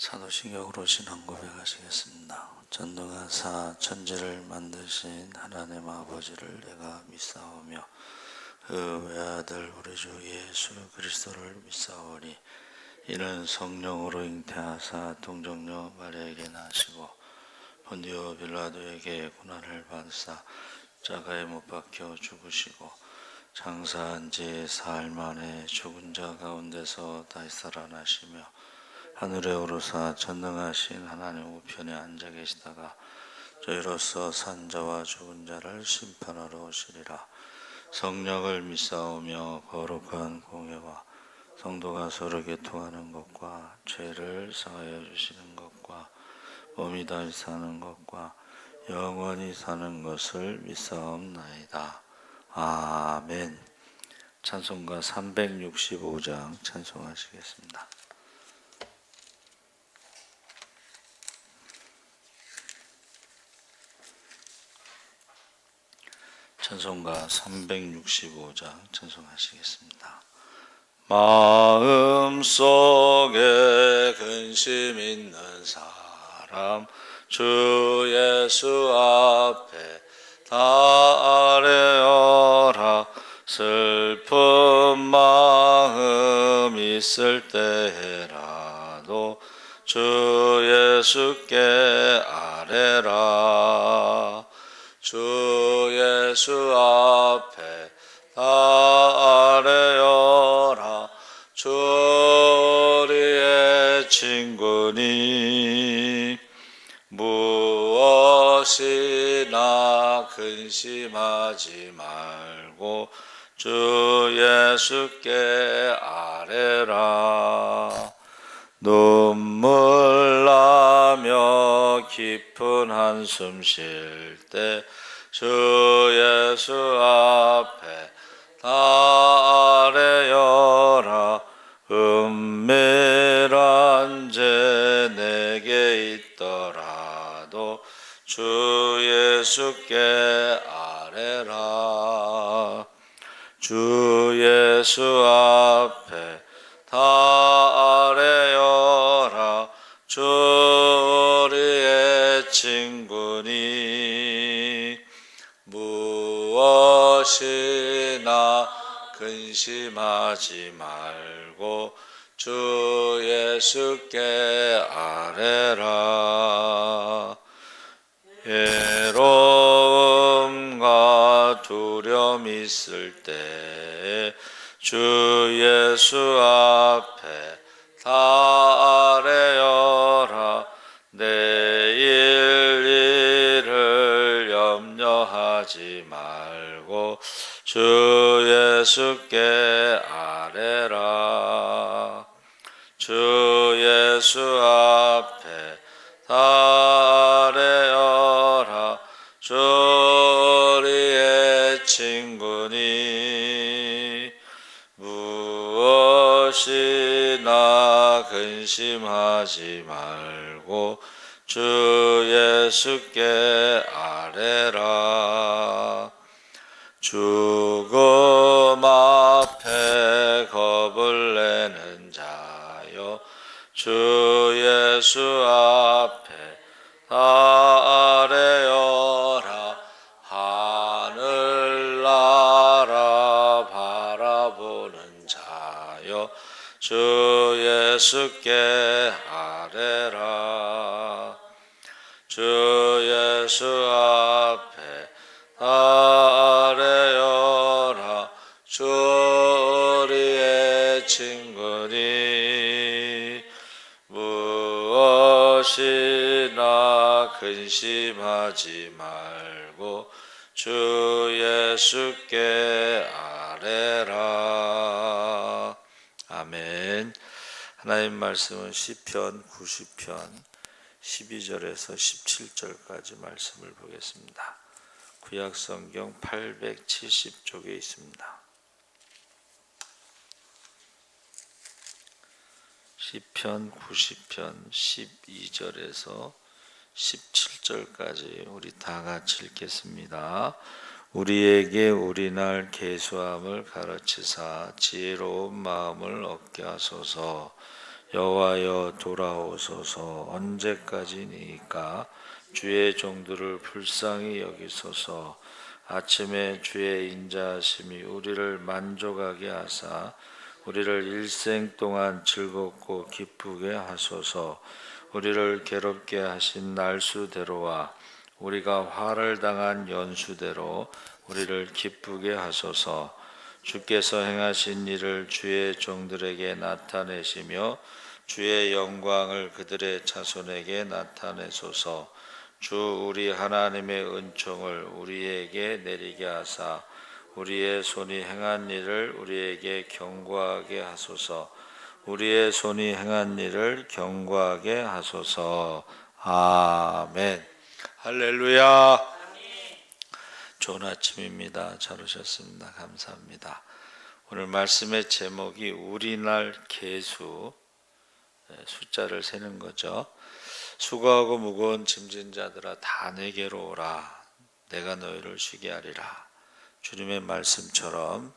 사도신경으로 신앙 고백하시겠습니다. 전능하사 천지를 만드신 하나님 아버지를 내가 믿사오며 그 외아들 우리 주 예수 그리스도를 믿사오니 이는 성령으로 잉태하사 동정녀 마리아에게 나시고 본디오 빌라도에게 고난을 받으사 십자가에 못 박혀 죽으시고 장사한 지 사흘 만에 죽은 자 가운데서 다시 살아나시며 하늘에 오르사 전능하신 하나님 우편에 앉아 계시다가 저희로서 산 자와 죽은 자를 심판하러 오시리라. 성령을 믿사오며 거룩한 공회와 성도가 서로 교통하는 것과 죄를 사하여 주시는 것과 몸이 다시 사는 것과 영원히 사는 것을 믿사옵나이다. 아멘. 찬송가 365장 찬송하시겠습니다. 찬송가 365장 찬송하시겠습니다. 마음속에 근심 있는 사람 주 예수 앞에 다 아뢰어라. 슬픈 마음 있을 때라도 주 예수께 아뢰라. 주 예수 앞에 다 아뢰어라. 주 우리의 친구니 무엇이나 근심하지 말고 주 예수께 아뢰라. 눈물 나며 깊은 한숨 쉴 때 주 예수 앞에 다 아뢰어라. 은밀한 죄 내게 있더라도 주 예수께 아뢰라. 주 예수 앞에 다 아뢰어라. 주 우리의 친구니 무엇이나 근심하지 말고 주 예수께 아뢰라. 외로움과 두려움 있을 때 주 예수 앞에 다 아뢰어라. 내일 일을 염려하지 말고 주 예수께 아뢰라. 주 예수 앞에 다 아뢰어라. 주 우리의 친구니 무엇이나 근심하지 말고 주 예수께 아뢰라. 죽음 앞에 겁을 내는 자여 주 예수 앞에 다 아뢰어라. 하늘나라 바라보는 자여 주 예수께 아뢰라. 주 예수 앞에 다 아뢰어라. 주 우리의 친구니 무엇이나 근심하지 말고 주 예수께 아뢰라. 아멘. 하나님 말씀은 시편 90편 12절에서 17절까지 말씀을 보겠습니다. 구약성경 870쪽에 있습니다. 시편 90편 12절에서 17절까지 우리 다 같이 읽겠습니다. 우리에게 우리날 계수함을 가르치사 지혜로운 마음을 얻게 하소서. 여호와여 돌아오소서. 언제까지니까 주의 종들을 불쌍히 여기소서. 아침에 주의 인자하심이 우리를 만족하게 하사 우리를 일생 동안 즐겁고 기쁘게 하소서. 우리를 괴롭게 하신 날수대로와 우리가 화를 당한 연수대로 우리를 기쁘게 하소서. 주께서 행하신 일을 주의 종들에게 나타내시며 주의 영광을 그들의 자손에게 나타내소서. 주 우리 하나님의 은총을 우리에게 내리게 하사 우리의 손이 행한 일을 우리에게 경고하게 하소서. 우리의 손이 행한 일을 경고하게 하소서. 아멘. 할렐루야. 좋은 아침입니다. 잘 오셨습니다. 감사합니다. 오늘 말씀의 제목이 우리날 계수, 숫자를 세는 거죠. 수고하고 무거운 짐진 자들아 다 내게로 오라. 내가 너희를 쉬게 하리라. 주님의 말씀처럼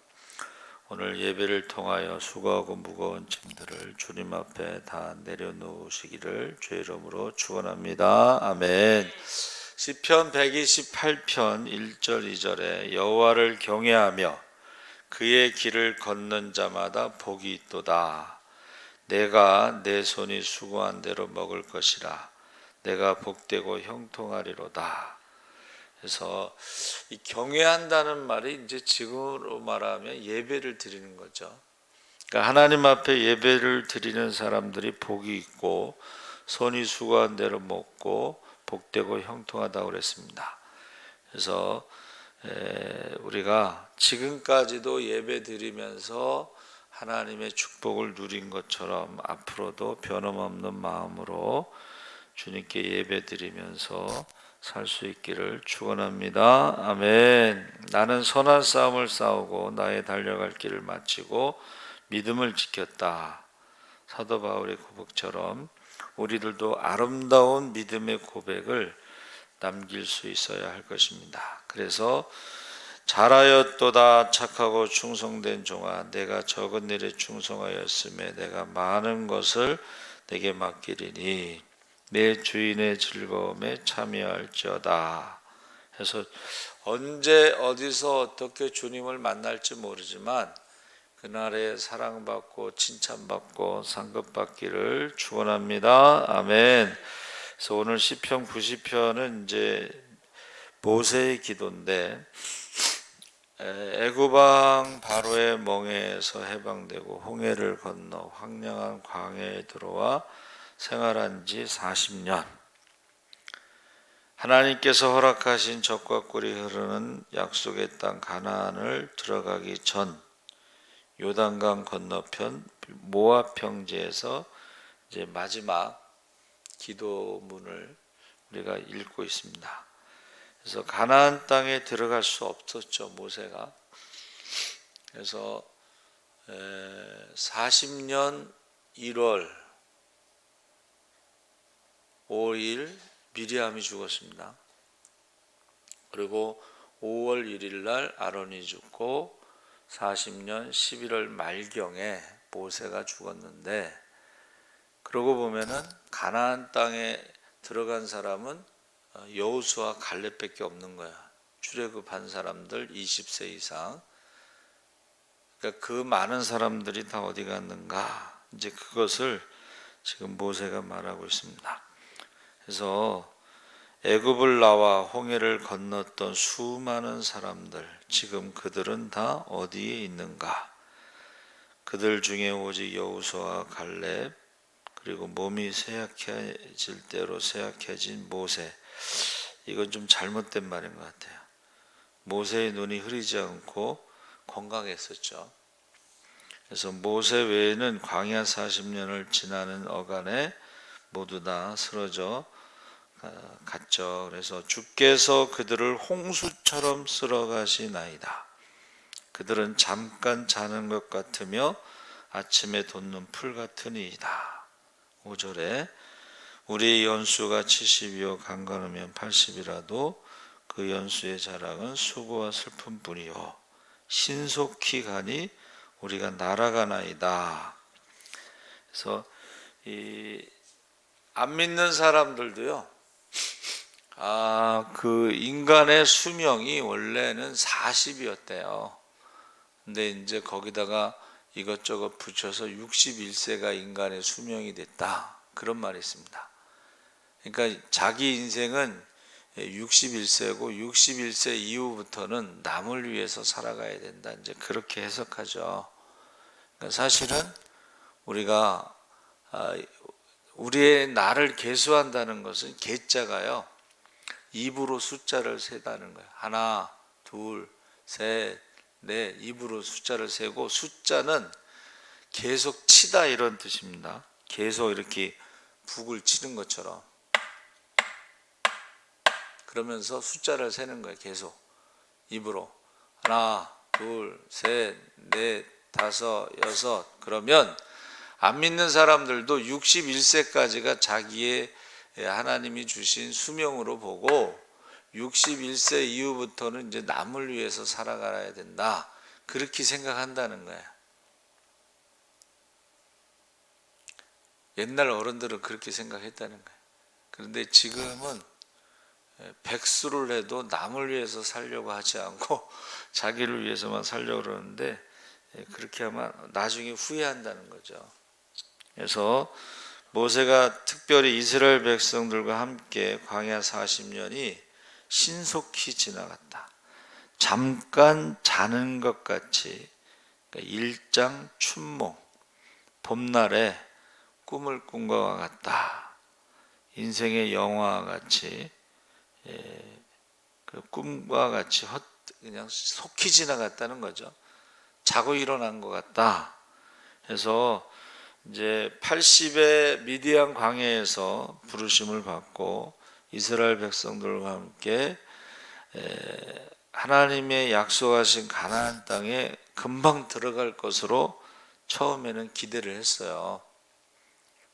오늘 예배를 통하여 수고하고 무거운 짐들을 주님 앞에 다 내려놓으시기를 주의 이름으로 축원합니다. 아멘. 시편 128편 1절 2절에 여호와를 경외하며 그의 길을 걷는 자마다 복이 있도다. 내가 내 손이 수고한 대로 먹을 것이라. 내가 복되고 형통하리로다. 그래서 이 경외한다는 말이 이제 지금으로 말하면 예배를 드리는 거죠. 그러니까 하나님 앞에 예배를 드리는 사람들이 복이 있고 손이 수고한 대로 먹고 복되고 형통하다고 그랬습니다. 그래서 우리가 지금까지도 예배 드리면서 하나님의 축복을 누린 것처럼 앞으로도 변함없는 마음으로 주님께 예배 드리면서 살 수 있기를 축원합니다. 아멘. 나는 선한 싸움을 싸우고 나의 달려갈 길을 마치고 믿음을 지켰다. 사도 바울의 고백처럼 우리들도 아름다운 믿음의 고백을 남길 수 있어야 할 것입니다. 그래서 잘하였도다 착하고 충성된 종아, 내가 적은 일에 충성하였음에 내가 많은 것을 내게 맡기리니 내 주인의 즐거움에 참여할지어다. 그래서 언제 어디서 어떻게 주님을 만날지 모르지만 그날에 사랑받고 칭찬받고 상급받기를 축원합니다. 아멘. 그래서 오늘 시편 90편은 이제 모세의 기도인데 애굽 왕 바로의 멍에에서 해방되고 홍해를 건너 황량한 광야에 들어와 생활한 지 40년. 하나님께서 허락하신 젖과 꿀이 흐르는 약속의 땅 가나안을 들어가기 전 요단강 건너편 모압 평지에서 이제 마지막 기도문을 우리가 읽고 있습니다. 그래서 가나안 땅에 들어갈 수 없었죠, 모세가. 그래서 40년 1월 5일 미리암이 죽었습니다. 그리고 5월 1일 날 아론이 죽고 40년 11월 말경에 모세가 죽었는데, 그러고 보면은 가나안 땅에 들어간 사람은 여호수아 갈렙밖에 없는 거야. 출애굽한 사람들 20세 이상. 그러니까 그 많은 사람들이 다 어디 갔는가? 이제 그것을 지금 모세가 말하고 있습니다. 그래서 애굽을 나와 홍해를 건넜던 수많은 사람들, 지금 그들은 다 어디에 있는가? 그들 중에 오직 여호수아 갈렙, 그리고 몸이 쇠약해질 대로 쇠약해진 모세. 이건 좀 잘못된 말인 것 같아요. 모세의 눈이 흐리지 않고 건강했었죠. 그래서 모세 외에는 광야 40년을 지나는 어간에 모두 다 쓰러져 갔죠. 그래서 주께서 그들을 홍수처럼 쓸어가시나이다. 그들은 잠깐 자는 것 같으며 아침에 돋는 풀 같으니이다. 5절에 우리의 연수가 70이요 강건하면 80이라도 그 연수의 자랑은 수고와 슬픔뿐이요 신속히 가니 우리가 날아가나이다. 그래서 안 믿는 사람들도요, 그 인간의 수명이 원래는 40이었대요. 근데 이제 거기다가 이것저것 붙여서 61세가 인간의 수명이 됐다. 그런 말이 있습니다. 그러니까 자기 인생은 61세고 61세 이후부터는 남을 위해서 살아가야 된다. 이제 그렇게 해석하죠. 그러니까 사실은 우리가 우리의 나를 계수한다는 것은 계자가요, 입으로 숫자를 세다는 거예요. 하나, 둘, 셋, 넷, 입으로 숫자를 세고, 숫자는 계속 치다 이런 뜻입니다. 계속 이렇게 북을 치는 것처럼 그러면서 숫자를 세는 거예요. 계속 입으로 하나, 둘, 셋, 넷, 다섯, 여섯. 그러면 안 믿는 사람들도 61세까지가 자기의 하나님이 주신 수명으로 보고 61세 이후부터는 이제 남을 위해서 살아가야 된다. 그렇게 생각한다는 거예요. 옛날 어른들은 그렇게 생각했다는 거예요. 그런데 지금은 백수를 해도 남을 위해서 살려고 하지 않고 자기를 위해서만 살려고 그러는데, 그렇게 하면 나중에 후회한다는 거죠. 그래서 모세가 특별히 이스라엘 백성들과 함께 광야 40년이 신속히 지나갔다. 잠깐 자는 것 같이, 그러니까 일장 춘몽, 봄날에 꿈을 꾼 것과 같다. 인생의 영화와 같이, 그 꿈과 같이 그냥 속히 지나갔다는 거죠. 자고 일어난 것 같다. 그래서 이제 80의 미디안 광야에서 부르심을 받고 이스라엘 백성들과 함께 하나님의 약속하신 가나안 땅에 금방 들어갈 것으로 처음에는 기대를 했어요.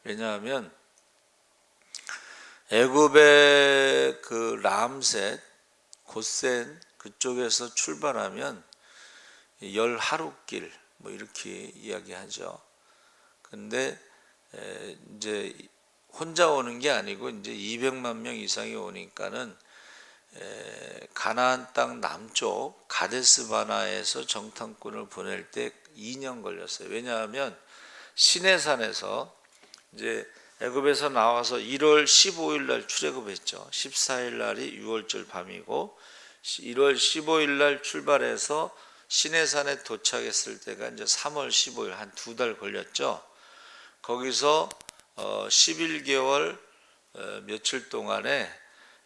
왜냐하면 애굽의 그 람셋, 고센 그쪽에서 출발하면 10하루길 뭐 이렇게 이야기하죠. 근데 이제 혼자 오는 게 아니고 이제 200만 명 이상이 오니까는 가나안 땅 남쪽 가데스 바나에서 정탐꾼을 보낼 때 2년 걸렸어요. 왜냐하면 시내산에서 이제 애굽에서 나와서 1월 15일 날 출애굽했죠. 14일 날이 6월절 밤이고 1월 15일 날 출발해서 시내산에 도착했을 때가 이제 3월 15일, 한 2달 걸렸죠. 거기서 11개월 며칠 동안에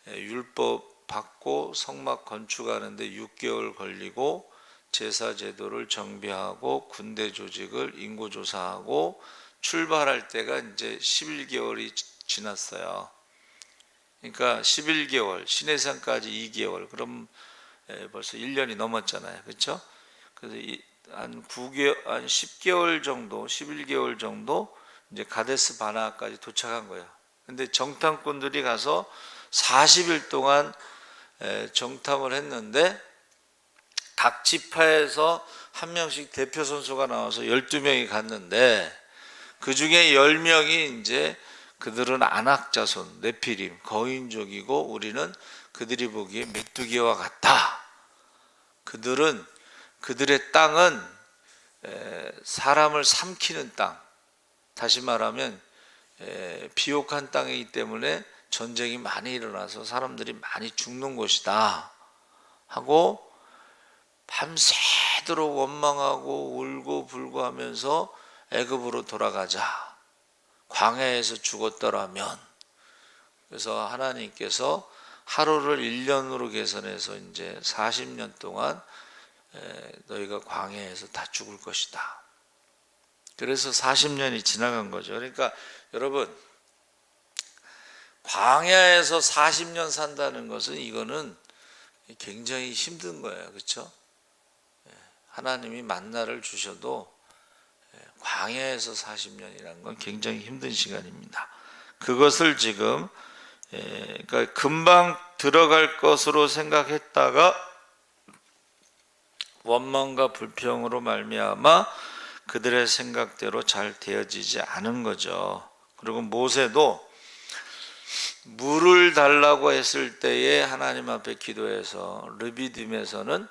율법 받고 성막 건축하는데 6개월 걸리고 제사 제도를 정비하고 군대 조직을 인구조사하고 출발할 때가 이제 11개월이 지났어요. 그러니까 11개월, 시내산까지 2개월, 그럼 벌써 1년이 넘었잖아요. 그렇죠? 그래서 한 10개월 정도, 11개월 정도 이제 가데스 바나까지 도착한 거예요. 근데 정탐꾼들이 가서 40일 동안 정탐을 했는데 각 지파에서 한 명씩 대표 선수가 나와서 12명이 갔는데 그 중에 10명이 이제 그들은 아낙 자손, 네피림, 거인족이고 우리는 그들이 보기에 메뚜기와 같다. 그들의 땅은 사람을 삼키는 땅, 다시 말하면 비옥한 땅이기 때문에 전쟁이 많이 일어나서 사람들이 많이 죽는 곳이다 하고 밤새도록 원망하고 울고 불고 하면서 애굽으로 돌아가자. 광야에서 죽었더라면. 그래서 하나님께서 하루를 1년으로 계산해서 이제 40년 동안 너희가 광야에서 다 죽을 것이다. 그래서 40년이 지나간 거죠. 그러니까 여러분, 광야에서 40년 산다는 것은 이거는 굉장히 힘든 거예요. 그렇죠? 하나님이 만나를 주셔도 광야에서 40년이라는 건 굉장히 힘든 시간입니다. 그것을 지금 그러니까 금방 들어갈 것으로 생각했다가 원망과 불평으로 말미암아 그들의 생각대로 잘 되어지지 않은 거죠. 그리고 모세도 물을 달라고 했을 때에 하나님 앞에 기도해서 르비딤에서는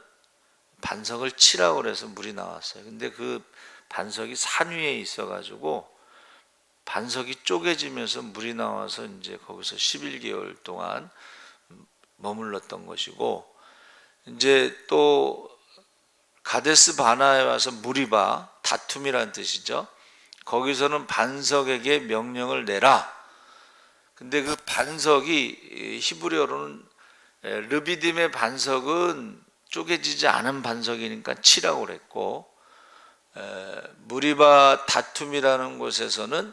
반석을 치라고 그래서 물이 나왔어요. 근데 그 반석이 산 위에 있어가지고 반석이 쪼개지면서 물이 나와서 이제 거기서 11개월 동안 머물렀던 것이고, 이제 또 가데스 바나에 와서 무리바, 다툼이라는 뜻이죠. 거기서는 반석에게 명령을 내라. 근데 그 반석이 히브리어로는 르비딤의 반석은 쪼개지지 않은 반석이니까 치라고 그랬고, 무리바 다툼이라는 곳에서는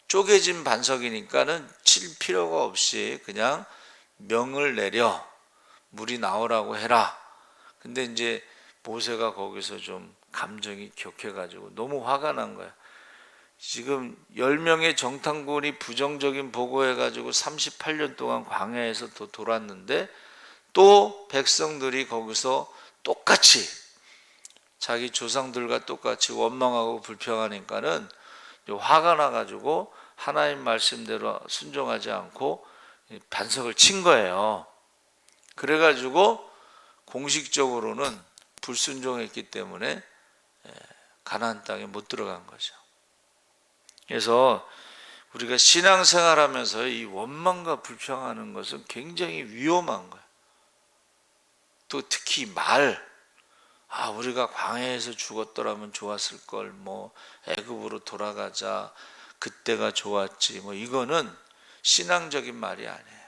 쪼개진 반석이니까는 칠 필요가 없이 그냥 명을 내려 물이 나오라고 해라. 근데 이제 모세가 거기서 좀 감정이 격해가지고 너무 화가 난 거야. 지금 10명의 정탐꾼이 부정적인 보고해가지고 38년 동안 광야에서 또 돌았는데 또 백성들이 거기서 똑같이 자기 조상들과 똑같이 원망하고 불평하니까는 화가 나가지고 하나님 말씀대로 순종하지 않고 반석을 친 거예요. 그래가지고 공식적으로는 불순종했기 때문에 가나안 땅에 못 들어간 거죠. 그래서 우리가 신앙생활하면서 이 원망과 불평하는 것은 굉장히 위험한 거예요. 또 특히 우리가 광야에서 죽었더라면 좋았을 걸, 애굽으로 돌아가자, 그때가 좋았지, 이거는 신앙적인 말이 아니에요.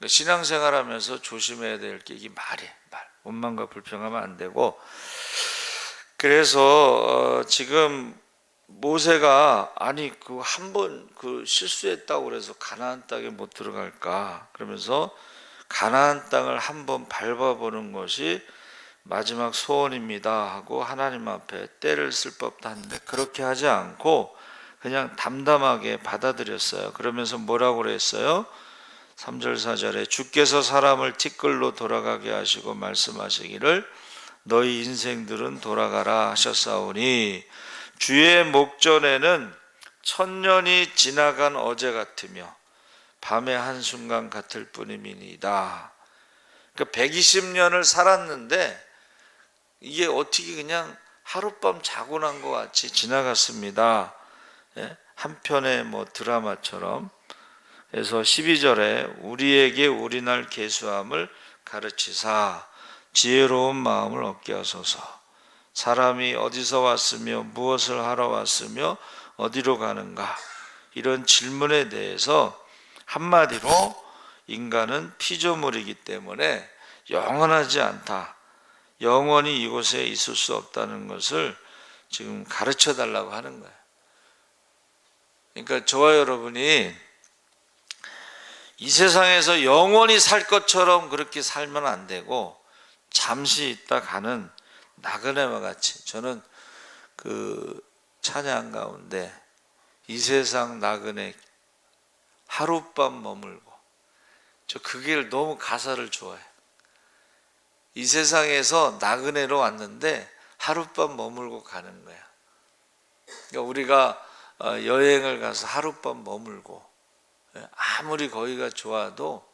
신앙생활하면서 조심해야 될 게 이게 말. 원망과 불평하면 안 되고, 그래서 지금 모세가 한 번 실수했다고 그래서 가나안 땅에 못 들어갈까, 그러면서 가나안 땅을 한번 밟아보는 것이 마지막 소원입니다 하고 하나님 앞에 때를 쓸 법도 한데 그렇게 하지 않고 그냥 담담하게 받아들였어요. 그러면서 뭐라고 그랬어요? 3절 4절에 주께서 사람을 티끌로 돌아가게 하시고 말씀하시기를 너희 인생들은 돌아가라 하셨사오니 주의 목전에는 천년이 지나간 어제 같으며 밤의 한순간 같을 뿐임이니이다. 그러니까 120년을 살았는데 이게 어떻게 그냥 하룻밤 자고 난 것 같이 지나갔습니다. 한 편의 드라마처럼. 그래서 12절에 우리에게 우리날 계수함을 가르치사 지혜로운 마음을 얻게 하소서. 사람이 어디서 왔으며 무엇을 하러 왔으며 어디로 가는가, 이런 질문에 대해서 한마디로 인간은 피조물이기 때문에 영원하지 않다, 영원히 이곳에 있을 수 없다는 것을 지금 가르쳐 달라고 하는 거예요. 그러니까 저와 여러분이 이 세상에서 영원히 살 것처럼 그렇게 살면 안 되고 잠시 있다 가는 나그네와 같이, 저는 찬양 가운데 이 세상 나그네 하룻밤 머물고, 저 그게 너무 가사를 좋아해요. 이 세상에서 나그네로 왔는데 하룻밤 머물고 가는 거야. 그러니까 우리가 여행을 가서 하룻밤 머물고, 아무리 거기가 좋아도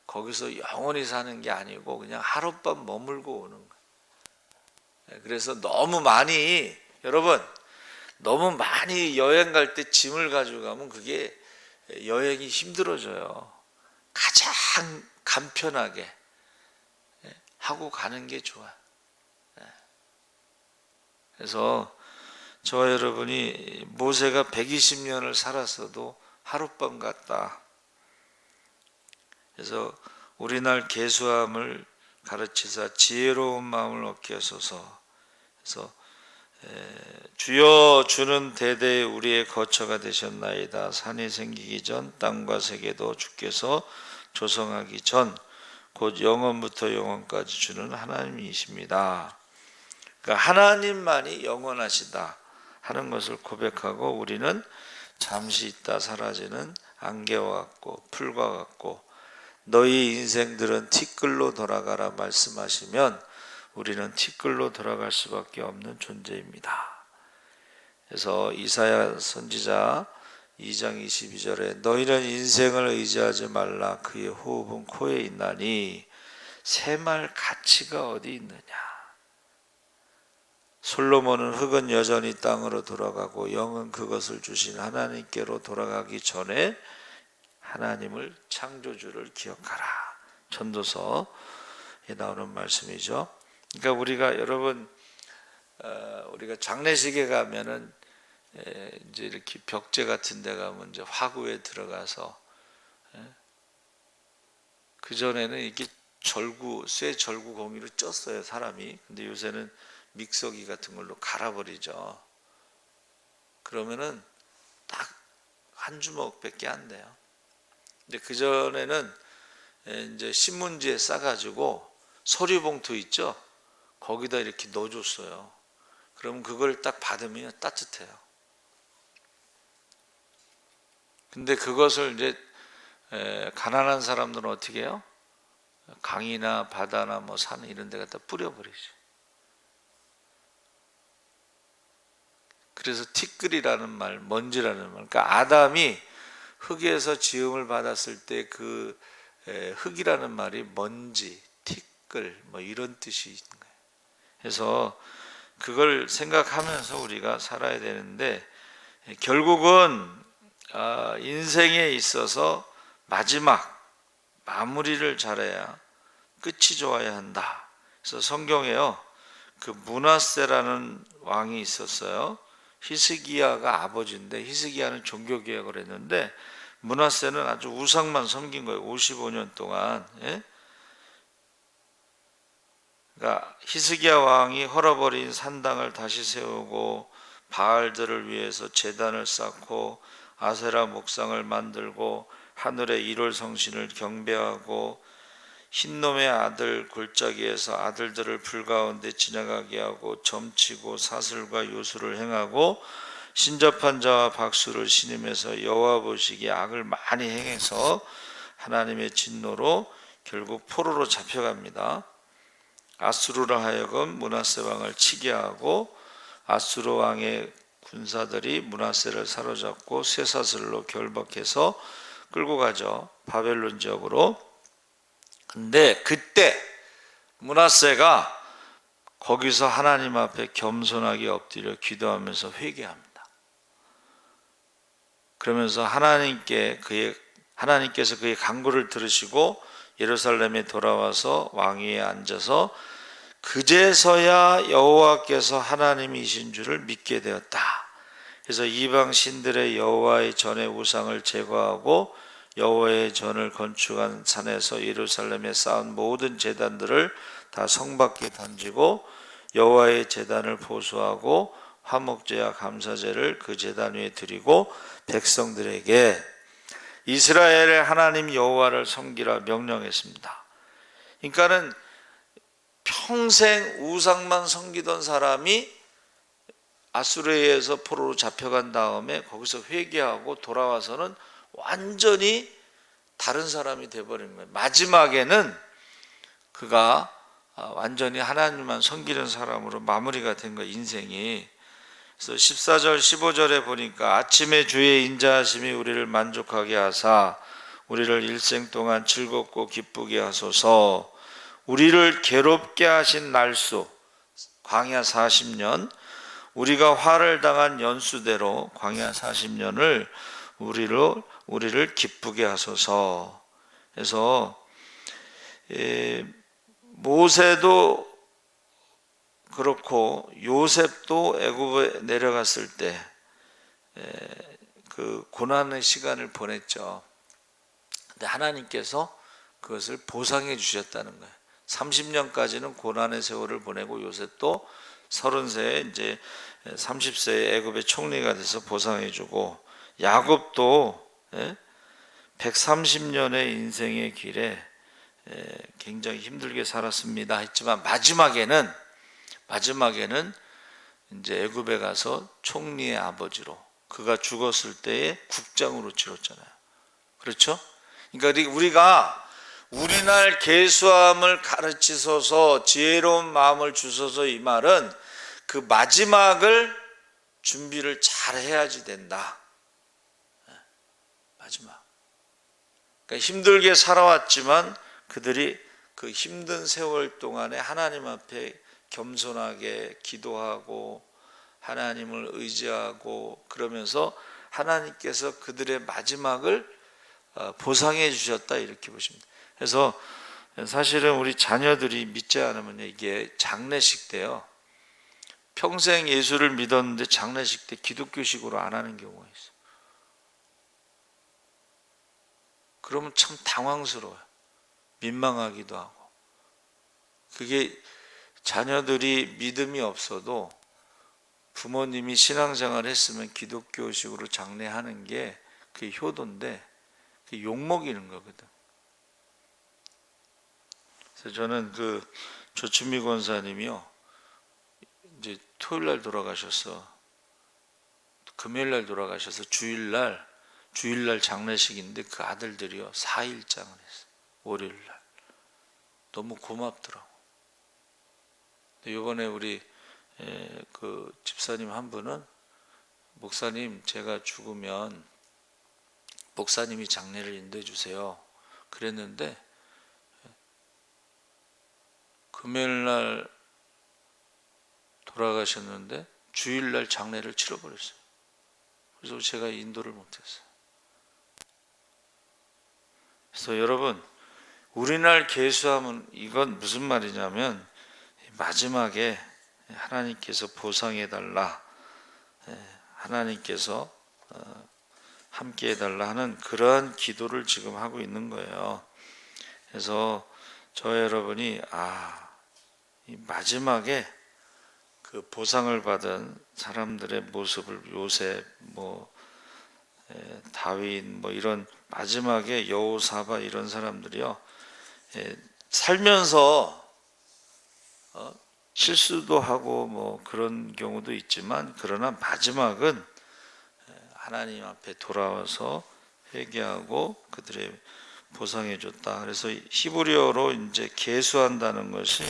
거기서 영원히 사는 게 아니고 그냥 하룻밤 머물고 오는 거예요. 그래서 여러분 너무 많이 여행 갈 때 짐을 가지고 가면 그게 여행이 힘들어져요. 가장 간편하게 하고 가는 게 좋아요. 그래서 저와 여러분이 모세가 120년을 살았어도 하룻밤 같다. 그래서 우리날 계수함을 가르치사 지혜로운 마음을 얻게 하소서. 그래서 주여 주는 대대에 우리의 거처가 되셨나이다. 산이 생기기 전 땅과 세계도 주께서 조성하기 전 곧 영원부터 영원까지 주는 하나님이십니다. 그러니까 하나님만이 영원하시다 하는 것을 고백하고, 우리는 잠시 있다 사라지는 안개와 같고 풀과 같고 너희 인생들은 티끌로 돌아가라 말씀하시면 우리는 티끌로 돌아갈 수밖에 없는 존재입니다. 그래서 이사야 선지자 2장 22절에 너희는 인생을 의지하지 말라 그의 호흡은 코에 있나니 샘할 가치가 어디 있느냐. 솔로몬은 흙은 여전히 땅으로 돌아가고 영은 그것을 주신 하나님께로 돌아가기 전에 하나님을 창조주를 기억하라. 전도서에 나오는 말씀이죠. 그러니까 우리가 여러분 우리가 장례식에 가면은 이제 이렇게 벽제 같은 데 가면 이제 화구에 들어가서 그 전에는 이렇게 쇠 절구 공이로 쪘어요 사람이. 근데 요새는 믹서기 같은 걸로 갈아버리죠. 그러면은 딱 한 주먹밖에 안 돼요. 근데 그 전에는 이제 신문지에 싸가지고 서류봉투 있죠. 거기다 이렇게 넣어줬어요. 그럼 그걸 딱 받으면 따뜻해요. 근데 그것을 이제 가난한 사람들은 어떻게 해요? 강이나 바다나 뭐 산 이런 데 갖다 뿌려버리죠. 그래서 티끌이라는 말, 먼지라는 말. 그러니까 아담이 흙에서 지음을 받았을 때 그 흙이라는 말이 먼지, 티끌 뭐 이런 뜻이 있는 거예요. 그래서 그걸 생각하면서 우리가 살아야 되는데 결국은 인생에 있어서 마무리를 잘해야 끝이 좋아야 한다. 그래서 성경에요, 그 므낫세라는 왕이 있었어요. 히스기야가 아버지인데 히스기야는 종교개혁을 했는데 므낫세는 아주 우상만 섬긴 거예요. 55년 동안. 그러니까 히스기야 왕이 헐어버린 산당을 다시 세우고 바알들을 위해서 제단을 쌓고 아세라 목상을 만들고 하늘의 일월 성신을 경배하고 흰놈의 아들 골짜기에서 아들들을 불 가운데 지나가게 하고 점치고 사슬과 요술을 행하고 신접한 자와 박수를 신음해서 여호와 보시기에 악을 많이 행해서 하나님의 진노로 결국 포로로 잡혀갑니다. 아수르로 하여금 므낫세 왕을 치게 하고 아수르 왕의 군사들이 므낫세를 사로잡고 쇠사슬로 결박해서 끌고 가죠. 바벨론 지역으로. 근데 그때 므낫세가 거기서 하나님 앞에 겸손하게 엎드려 기도하면서 회개합니다. 그러면서 하나님께서 그의 간구를 들으시고 예루살렘에 돌아와서 왕위에 앉아서 그제서야 여호와께서 하나님이신 줄을 믿게 되었다. 그래서 이방 신들의 여호와의 전의 우상을 제거하고 여호와의 전을 건축한 산에서 예루살렘에 쌓은 모든 제단들을 다 성 밖에 던지고 여호와의 제단을 보수하고 화목제와 감사제를 그 제단 위에 드리고 백성들에게 이스라엘의 하나님 여호와를 섬기라 명령했습니다. 그러니까는 평생 우상만 섬기던 사람이 아수르에 의해서 포로로 잡혀간 다음에 거기서 회개하고 돌아와서는 완전히 다른 사람이 되어버린 거예요. 마지막에는 그가 완전히 하나님만 섬기는 사람으로 마무리가 된 거예요, 인생이. 그래서 14절 15절에 보니까 아침에 주의 인자하심이 우리를 만족하게 하사 우리를 일생 동안 즐겁고 기쁘게 하소서. 우리를 괴롭게 하신 날수 광야 40년, 우리가 화를 당한 연수대로 광야 40년을 우리를 기쁘게 하소서. 그래서 모세도 그렇고 요셉도 애굽에 내려갔을 때 그 고난의 시간을 보냈죠. 근데 하나님께서 그것을 보상해 주셨다는 거예요. 30년까지는 고난의 세월을 보내고 요셉도 30세에 이제 30세에 애굽의 총리가 돼서 보상해 주고, 야곱도 130년의 인생의 길에 굉장히 힘들게 살았습니다 했지만 마지막에는 이제 애굽에 가서 총리의 아버지로, 그가 죽었을 때에 국장으로 치렀잖아요. 그렇죠? 그러니까 우리가 우리날 계수함을 가르치소서 지혜로운 마음을 주소서, 이 말은 그 마지막을 준비를 잘 해야지 된다. 마지막. 그러니까 힘들게 살아왔지만 그들이 그 힘든 세월 동안에 하나님 앞에 겸손하게 기도하고 하나님을 의지하고 그러면서 하나님께서 그들의 마지막을 보상해 주셨다, 이렇게 보십니다. 그래서 사실은 우리 자녀들이 믿지 않으면 이게 장례식 때요, 평생 예수를 믿었는데 장례식 때 기독교식으로 안 하는 경우가 있어요. 그러면 참 당황스러워요. 민망하기도 하고. 그게 자녀들이 믿음이 없어도 부모님이 신앙생활을 했으면 기독교식으로 장례하는 게 그게 효도인데 그게 욕먹이는 거거든. 그래서 저는 그 조춘미 권사님이요, 이제 토요일날 돌아가셔서 금요일날 돌아가셔서 주일날 장례식인데 그 아들들이요 4일장을 했어요. 월요일날. 너무 고맙더라고. 이번에 우리 그 집사님 한 분은, 목사님 제가 죽으면 목사님이 장례를 인도해 주세요 그랬는데 금요일날 돌아가셨는데 주일날 장례를 치러버렸어요. 그래서 제가 인도를 못했어요. 그래서 여러분, 우리날 계수하면 이건 무슨 말이냐면 마지막에 하나님께서 보상해달라, 하나님께서 함께 해달라 하는 그러한 기도를 지금 하고 있는 거예요. 그래서 저 여러분이 이 마지막에 그 보상을 받은 사람들의 모습을, 요셉, 다윗, 이런 마지막에 여호사밧, 이런 사람들이요, 살면서 실수도 하고 그런 경우도 있지만, 그러나 마지막은 하나님 앞에 돌아와서 회개하고 그들의 보상해 줬다. 그래서 히브리어로 이제 계수한다는 것이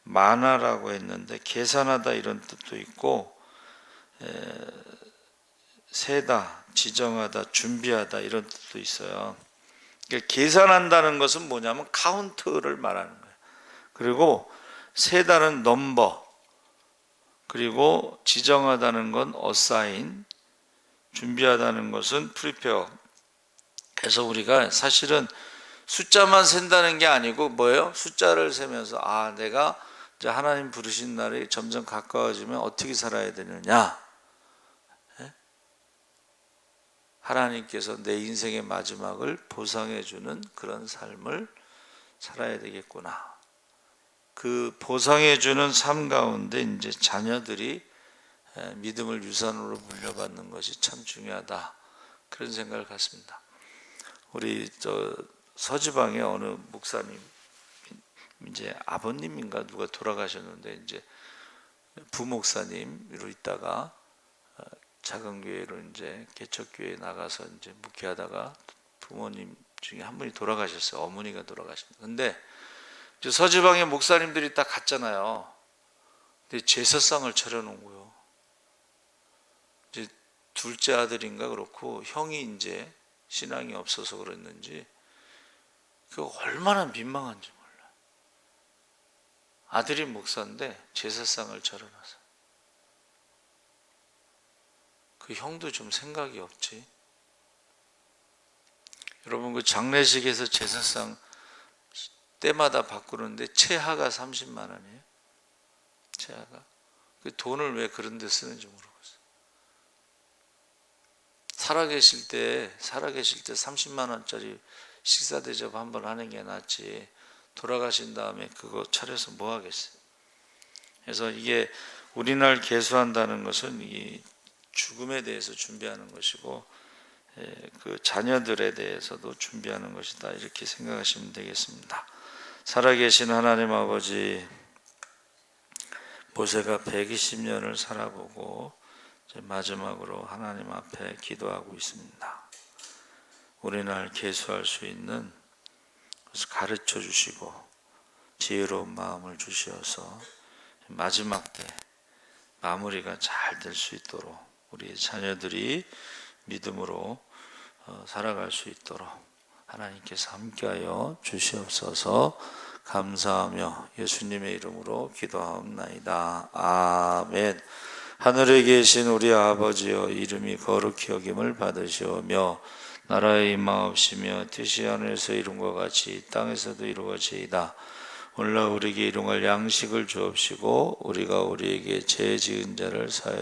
마나라고 했는데 계산하다 이런 뜻도 있고, 세다, 지정하다, 준비하다 이런 뜻도 있어요. 그러니까 계산한다는 것은 뭐냐면 카운트를 말하는 거예요. 그리고 세다는 넘버, 그리고 지정하다는 건 assign, 준비하다는 것은 prepare. 그래서 우리가 사실은 숫자만 센다는 게 아니고 뭐예요? 숫자를 세면서 내가 이제 하나님 부르신 날이 점점 가까워지면 어떻게 살아야 되느냐, 하나님께서 내 인생의 마지막을 보상해 주는 그런 삶을 살아야 되겠구나. 그 보상해 주는 삶 가운데 이제 자녀들이 믿음을 유산으로 물려받는 것이 참 중요하다, 그런 생각을 갖습니다. 우리 서지방에 어느 목사님, 이제 아버님인가 누가 돌아가셨는데 이제 부목사님으로 있다가 작은 교회로 이제 개척교회에 나가서 이제 묵회하다가 부모님 중에 한 분이 돌아가셨어요. 어머니가 돌아가셨는데, 근데 이제 서지방에 목사님들이 딱 갔잖아요. 근데 제사상을 차려놓은 거예요. 이제 둘째 아들인가 그렇고 형이 이제 신앙이 없어서 그랬는지 그 얼마나 민망한지 몰라. 아들이 목사인데 제사상을 차려놔서. 그 형도 좀 생각이 없지. 여러분, 그 장례식에서 제사상 때마다 바꾸는데 채하가 30만 원이에요. 채하가. 그 돈을 왜 그런 데 쓰는지 모르겠어요. 살아계실 때 30만 원짜리 식사 대접 한번 하는 게 낫지, 돌아가신 다음에 그거 차려서 뭐 하겠어요. 그래서 이게 우리날 계수한다는 것은 이 죽음에 대해서 준비하는 것이고, 그 자녀들에 대해서도 준비하는 것이다, 이렇게 생각하시면 되겠습니다. 살아계신 하나님 아버지, 모세가 120년을 살아보고 이제 마지막으로 하나님 앞에 기도하고 있습니다. 우리날 계수할 수 있는 것을 가르쳐 주시고 지혜로운 마음을 주시어서 마지막 때 마무리가 잘 될 수 있도록 우리 자녀들이 믿음으로 살아갈 수 있도록 하나님께서 함께하여 주시옵소서. 감사하며 예수님의 이름으로 기도하옵나이다. 아멘. 하늘에 계신 우리 아버지여, 이름이 거룩히 여김을 받으시오며 나라의 임하옵시며 뜻이 하늘에서 이룬 것 같이 땅에서도 이루어지이다. 오늘날 우리에게 일용할 양식을 주옵시고 우리가 우리에게 죄 지은 자를 사하여